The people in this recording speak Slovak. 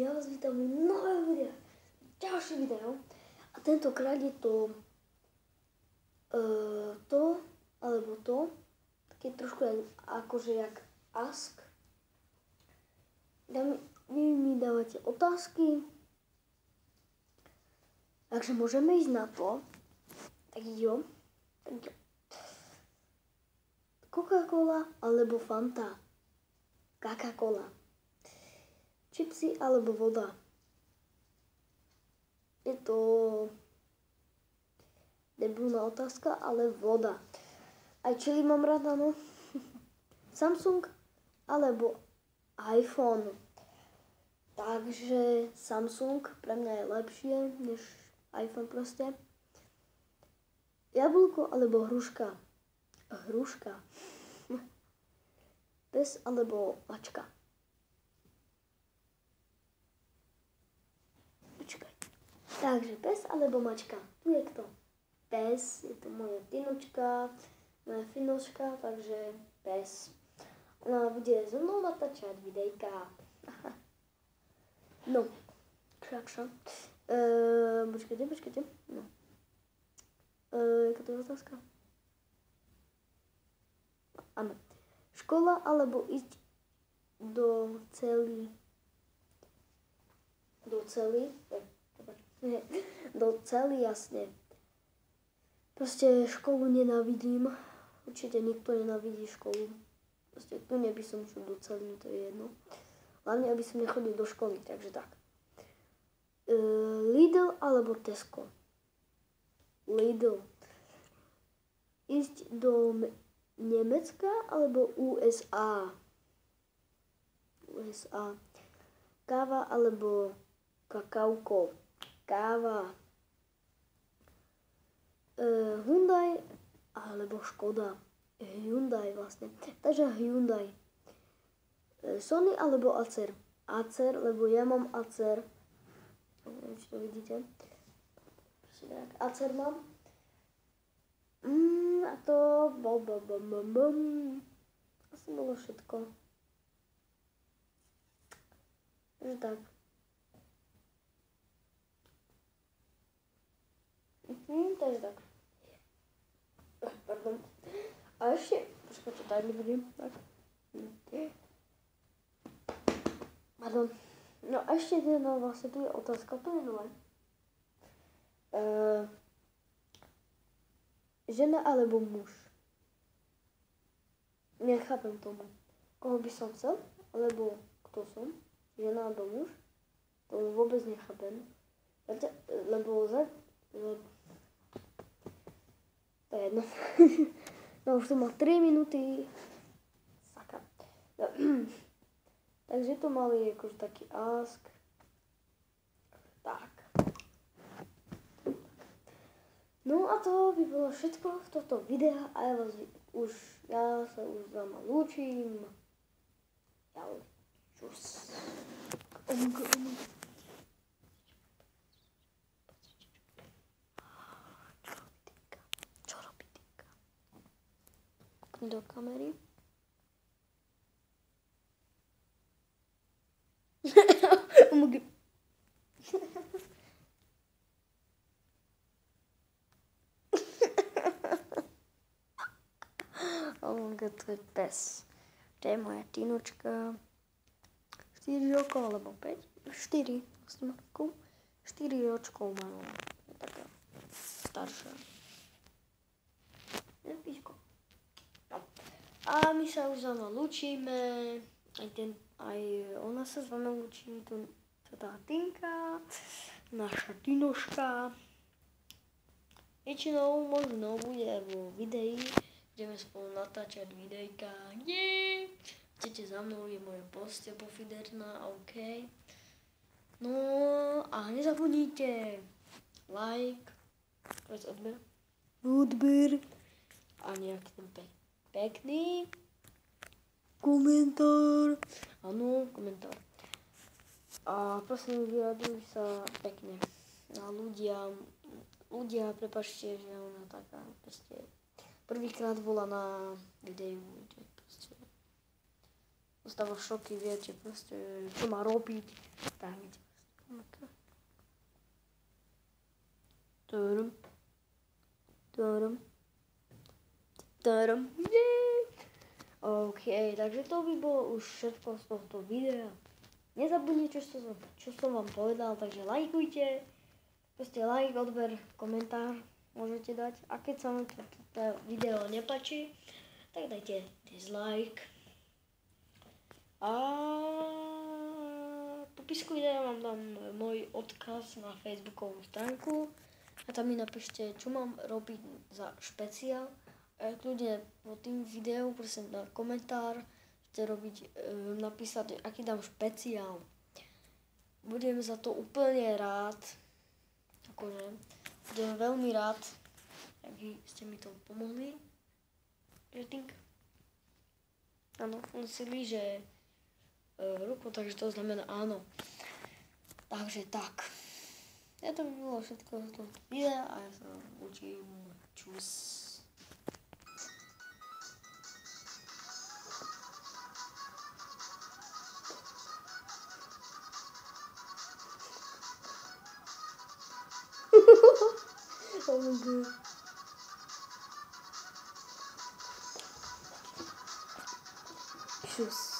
Ja vás vítam v nového videa. Ďalšie video. A tentokrát je to alebo to. Také trošku akože jak ask. Vy mi dávate otázky. Takže môžeme ísť na to. Tak jo. Coca-Cola alebo Fanta. Coca-Cola. Čipsy alebo voda. Je to debilná otázka, ale voda. Aj čili mám rád, áno. Samsung alebo iPhone. Takže Samsung pre mňa je lepšie než iPhone proste. Jablko alebo hruška. Hruška. Pes alebo mačka. Takže pes alebo mačka. Tu je kto? Pes, je to moja Tinočka, moja Finoška, takže pes. Ona bude so mnou natáčať videjka. No, všakša. Počkajte. No. Jaká to je otázka? Áno. Škola alebo ísť do cely, jasne. Proste školu nenávidím. Určite nikto nenávidí školu. Proste tu neby som šel do cely, to je jedno. Hlavne, aby som nechodil do školy, takže tak. Lidl alebo Tesco? Lidl. Ísť do Nemecka alebo USA? USA. Káva alebo kakauko? Káva. Hyundai alebo Škoda. Hyundai vlastne. Takže Hyundai. Sony alebo Acer. Acer, lebo ja mám Acer. Neviem, či to vidíte. Acer mám. A to asi bolo všetko. Takže tak. Takže tak. Pardon. A ešte, počkajte, daj mi budem. Tak. Pardon. No a ešte jedna vlastne tu je otázka, to je nové. Žena alebo muž? Nechápem tomu. Koho by som chcel? Alebo kto som? Žena alebo muž? To vôbec nechápem. Lebo to je jedno. No už to má 3 minúty. Saka. No. Takže to mali akože taký ask. Tak. No a to by bolo všetko v toto videa a ja sa už s vama lúčim. Čau. Čus. Do kamery. To je pes. To je moja Tinočka. 4 rokov alebo 5? 4. 4 ročkov má. Je taká staršia. Je píško. A my sa už s vama lúčime, aj ona sa s vama lúčí, to tá Tinka, naša Tinoška. Väčšinou možno bude vo videi, budeme spolu natáčať videjka. Chcete za mnou, je moje poste pofiderná, OK. No a nezabudnite like, odber a nejaký ten pekný komentár. Áno, komentár. A prosím, vyjadruj sa pekne. A ľudia, prepáčte, že ona taká proste prvýkrát bola na videu, že proste dostáva šoky, viete, proste, čo má robiť. Tak, Turum. OK, takže to by bolo už všetko z tohto videa. Nezabudnite, čo som vám povedal, takže lajkujte. Proste like, odber, komentár môžete dať. A keď sa vám toto video nepáči, tak dajte dislike. A v popisku videa vám dám môj odkaz na facebookovú stránku. A tam mi napíšte, čo mám robiť za špeciál. A kľudne pod tým videom, prosím, na komentár chcete napísať, aký dám špeciál. Budem za to úplne rád. Akože, budem veľmi rád, ak ste mi to pomohli. Žetink. Áno, on si líže ruku, takže to znamená áno. Takže tak. Ja to by bolo všetko z tohto videa a ja sa učím. Čus. Oh my god. Tschüss.